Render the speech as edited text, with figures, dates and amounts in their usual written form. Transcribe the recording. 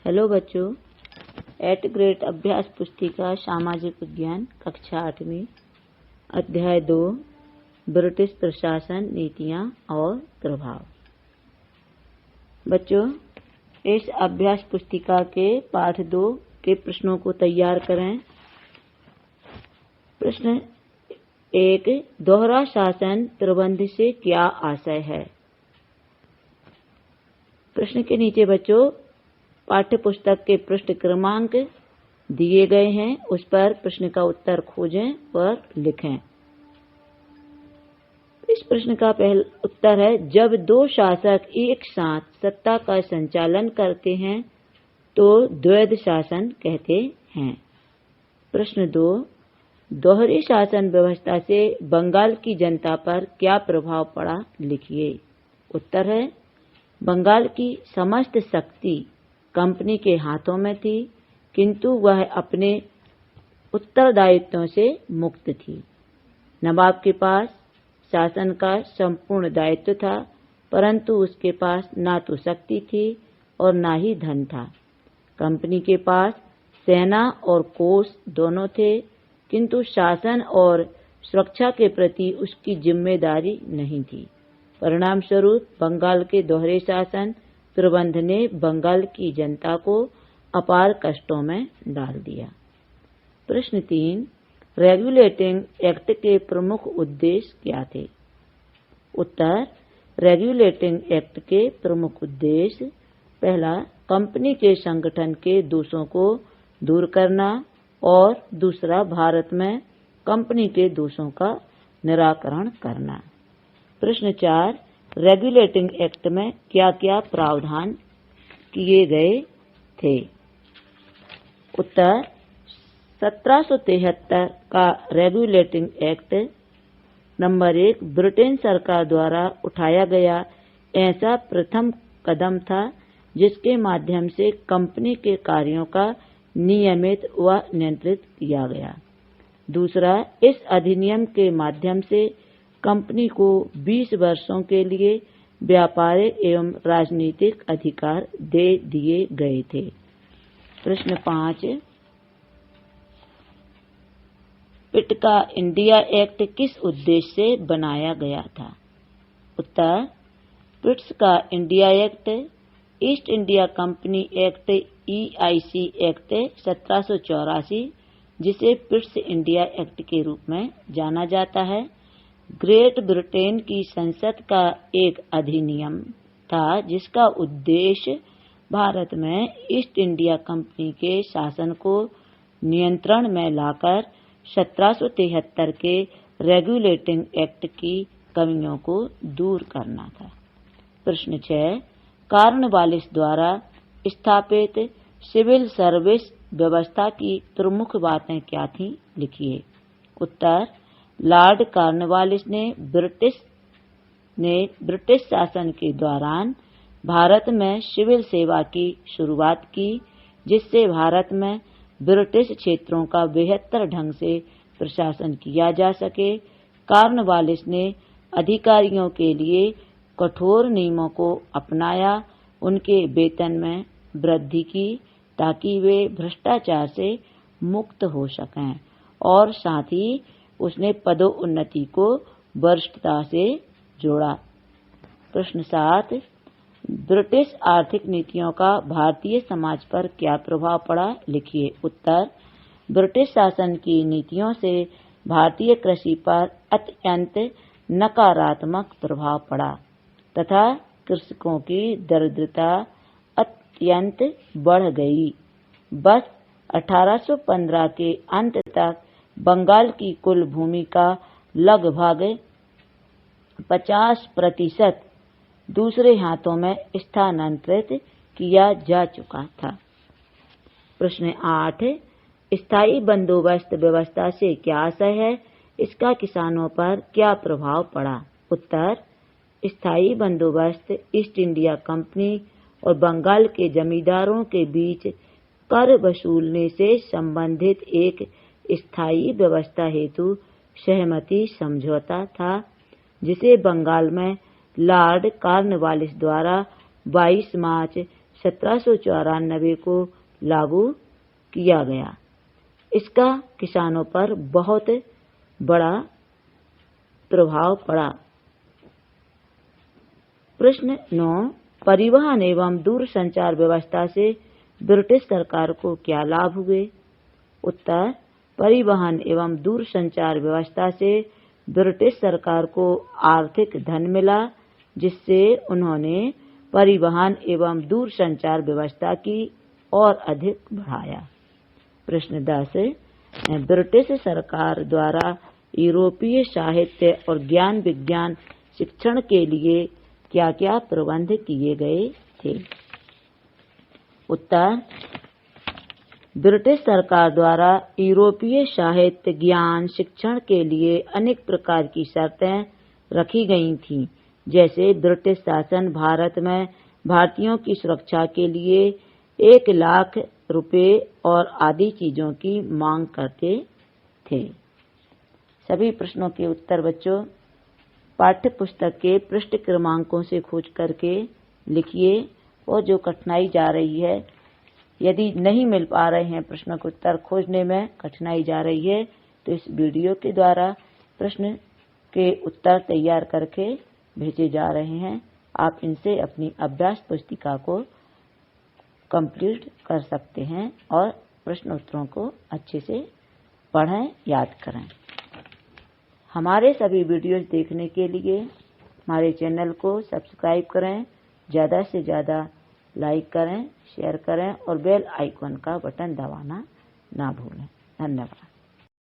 Hello बच्चों, eight grade अभ्यास पुस्तिका सामाजिक विज्ञान कक्षा 8वीं अध्याय 2 ब्रिटिश प्रशासन नीतियां और प्रभाव। बच्चों, इस अभ्यास पुस्तिका के पाठ 2 के प्रश्नों को तैयार करें। प्रश्न 1, दोहरा शासन प्रबंध से क्या आशय है। प्रश्न के नीचे बच्चों पाठ्य पुस्तक के पृष्ठ क्रमांक दिए गए हैं, उस पर प्रश्न का उत्तर खोजें और लिखें। इस प्रश्न का पहला उत्तर है, जब दो शासक एक साथ सत्ता का संचालन करते हैं तो द्वैध शासन कहते हैं। प्रश्न 2, दोहरी शासन व्यवस्था से बंगाल की जनता पर क्या प्रभाव पड़ा, लिखिए। उत्तर है, बंगाल की समस्त शक्ति कंपनी के हाथों में थी, किंतु वह अपने उत्तरदायित्वों से मुक्त थी। नवाब के पास शासन का संपूर्ण दायित्व था, परंतु उसके पास ना तो शक्ति थी और ना ही धन था। कंपनी के पास सेना और कोष दोनों थे, किंतु शासन और सुरक्षा के प्रति उसकी जिम्मेदारी नहीं थी। परिणाम स्वरूप बंगाल के दोहरे शासन प्रबंध ने बंगाल की जनता को अपार कष्टों में डाल दिया। प्रश्न 3, रेगुलेटिंग एक्ट के प्रमुख उद्देश्य क्या थे। उत्तर, रेगुलेटिंग एक्ट के प्रमुख उद्देश्य: पहला, कंपनी के संगठन के दोषों को दूर करना और दूसरा, भारत में कंपनी के दोषों का निराकरण करना। प्रश्न 4, रेगुलेटिंग एक्ट में क्या क्या प्रावधान किए गए थे। उत्तर, 1773 का रेगुलेटिंग एक्ट नंबर 1 ब्रिटेन सरकार द्वारा उठाया गया ऐसा प्रथम कदम था जिसके माध्यम से कंपनी के कार्यों का नियमित व नियंत्रित किया गया। दूसरा, इस अधिनियम के माध्यम से कंपनी को 20 वर्षों के लिए व्यापारिक एवं राजनीतिक अधिकार दे दिए गए थे। प्रश्न 5, पिट का इंडिया एक्ट किस उद्देश्य से बनाया गया था। उत्तर, पिट्स का India act east India company act EIC act 1784, जिसे पिट्स इंडिया एक्ट के रूप में जाना जाता है, ग्रेट ब्रिटेन की संसद का एक अधिनियम था जिसका उद्देश्य भारत में ईस्ट इंडिया कंपनी के शासन को नियंत्रण में लाकर 1773 के रेगुलेटिंग एक्ट की कमियों को दूर करना था। प्रश्न 6, कॉर्नवालिस द्वारा स्थापित सिविल सर्विस व्यवस्था की प्रमुख बातें क्या थीं, लिखिए। उत्तर, लॉर्ड कॉर्नवालिस ने ब्रिटिश शासन के दौरान भारत में सिविल सेवा की शुरुआत की, जिससे भारत में ब्रिटिश क्षेत्रों का बेहतर ढंग से प्रशासन किया जा सके। कॉर्नवालिस ने अधिकारियों के लिए कठोर नियमों को अपनाया, उनके वेतन में वृद्धि की ताकि वे भ्रष्टाचार से मुक्त हो सकें, और साथ ही उसने पदोन्नति को वरिष्ठता से जोड़ा। प्रश्न 7, ब्रिटिश आर्थिक नीतियों का भारतीय समाज पर क्या प्रभाव पड़ा, लिखिए। उत्तर, ब्रिटिश शासन की नीतियों से भारतीय कृषि पर अत्यंत नकारात्मक प्रभाव पड़ा तथा कृषकों की दरिद्रता अत्यंत बढ़ गई। बस 1815 के अंत तक बंगाल की कुल भूमि का लगभग 50% दूसरे हाथों में स्थानांतरित किया जा चुका था। प्रश्न 8, स्थायी बंदोबस्त व्यवस्था से क्या आशय है, इसका किसानों पर क्या प्रभाव पड़ा। उत्तर, स्थायी बंदोबस्त ईस्ट इंडिया कंपनी और बंगाल के जमींदारों के बीच कर वसूलने से संबंधित एक स्थायी व्यवस्था हेतु सहमति समझौता था, जिसे बंगाल में लॉर्ड कॉर्नवालिस द्वारा 22 मार्च 1794 को लागू किया गया। इसका किसानों पर बहुत बड़ा प्रभाव पड़ा। प्रश्न 9, परिवहन एवं दूरसंचार व्यवस्था से ब्रिटिश सरकार को क्या लाभ हुए? उत्तर, परिवहन एवं दूरसंचार व्यवस्था से ब्रिटिश सरकार को आर्थिक धन मिला, जिससे उन्होंने परिवहन एवं दूरसंचार व्यवस्था की और अधिक बढ़ाया। प्रश्न 10, ब्रिटिश सरकार द्वारा यूरोपीय साहित्य और ज्ञान विज्ञान शिक्षण के लिए क्या क्या प्रबंध किए गए थे? उत्तर, ब्रिटिश सरकार द्वारा यूरोपीय साहित्य ज्ञान शिक्षण के लिए अनेक प्रकार की शर्तें रखी गई थीं, जैसे ब्रिटिश शासन भारत में भारतीयों की सुरक्षा के लिए 1 लाख रुपए और आदि चीजों की मांग करते थे। सभी प्रश्नों के उत्तर बच्चों पाठ्य पुस्तक के पृष्ठ क्रमांकों से खोज करके लिखिए, और जो कठिनाई जा रही है, यदि नहीं मिल पा रहे हैं प्रश्नों के उत्तर खोजने में कठिनाई जा रही है, तो इस वीडियो के द्वारा प्रश्न के उत्तर तैयार करके भेजे जा रहे हैं। आप इनसे अपनी अभ्यास पुस्तिका को कंप्लीट कर सकते हैं और प्रश्न उत्तरों को अच्छे से पढ़ें, याद करें। हमारे सभी वीडियोज देखने के लिए हमारे चैनल को सब्सक्राइब करें, ज़्यादा से ज़्यादा लाइक करें, शेयर करें और बेल आइकन का बटन दबाना ना भूलें। धन्यवाद।